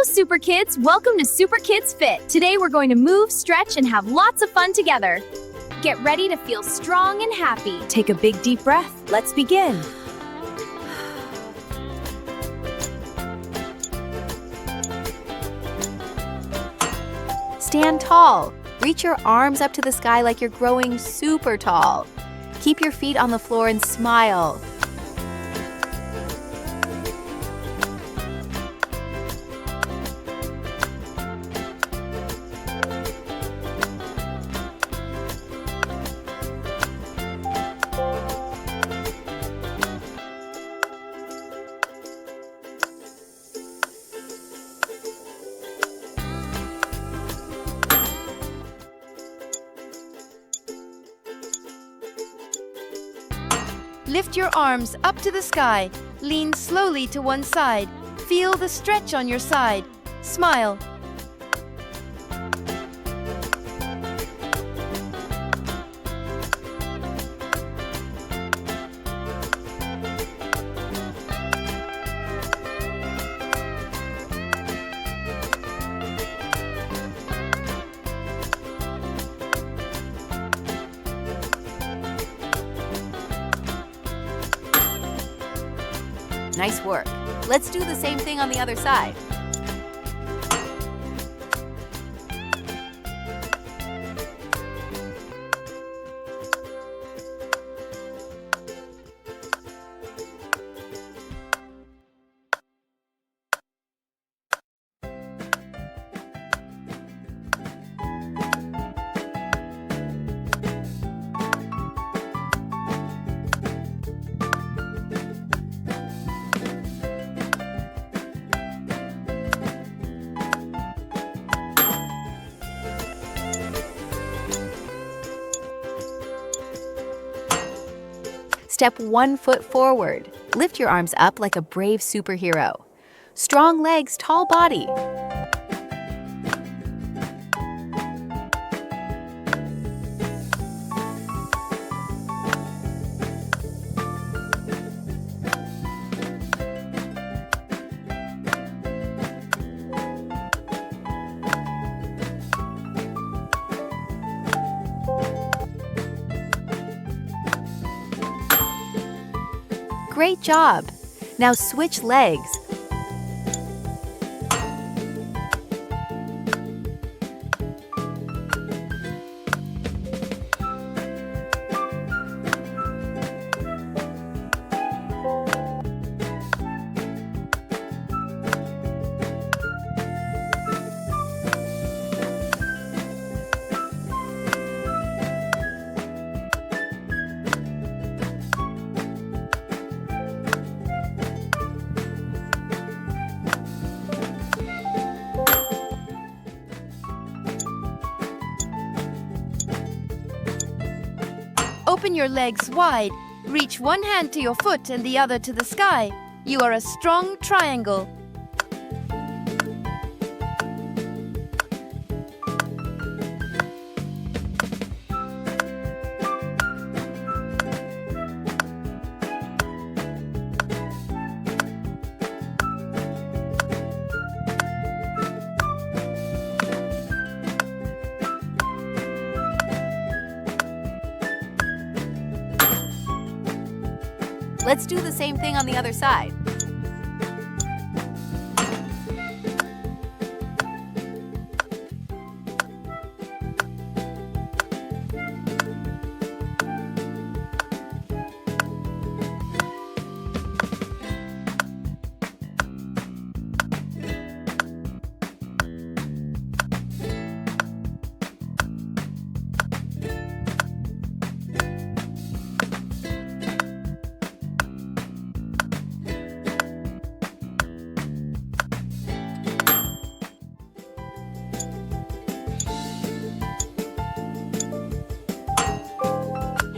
Super Kids! Welcome to Super Kids Fit. Today we're going to move, stretch, and have lots of fun together. Get ready to feel strong and happy. Take a big deep breath. Let's begin. Stand tall. Reach your arms up to the sky like you're growing super tall. Keep your feet on the floor and smile. Lift your arms up to the sky. Lean slowly to one side. Feel the stretch on your side. Smile. Nice work. Let's do the same thing on the other side. Step 1 foot forward. Lift your arms up like a brave superhero. Strong legs, tall body. Great job! Now switch legs. Open your legs wide. Reach one hand to your foot and the other to the sky. You are a strong triangle. Let's do the same thing on the other side.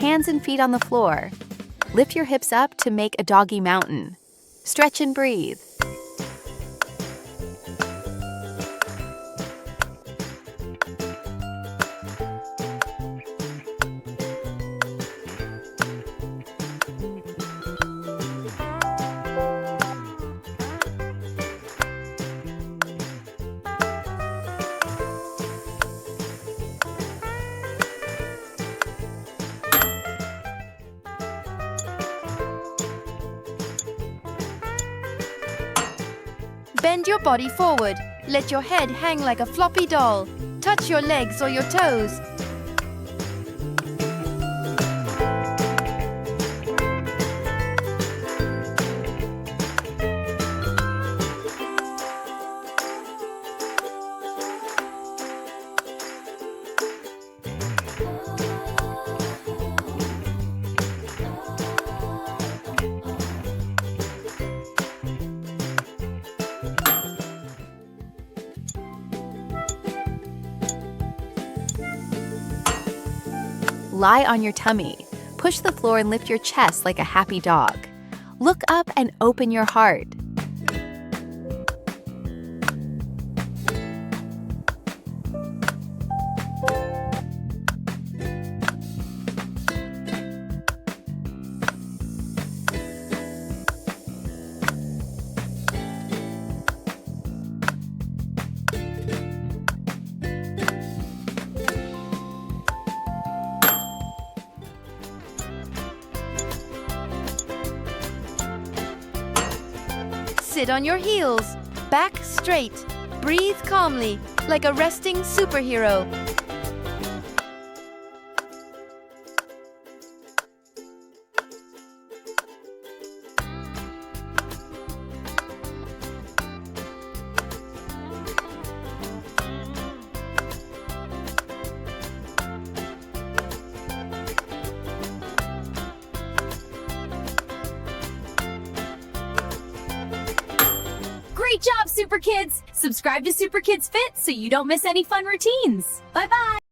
Hands and feet on the floor. Lift your hips up to make a doggy mountain. Stretch and breathe. Bend your body forward. Let your head hang like a floppy doll. Touch your legs or your toes. Lie on your tummy. Push the floor and lift your chest like a happy dog. Look up and open your heart. Sit on your heels, back straight. Breathe calmly, like a resting superhero. Great job, Super Kids! Subscribe to Super Kids Fit so you don't miss any fun routines. Bye-bye!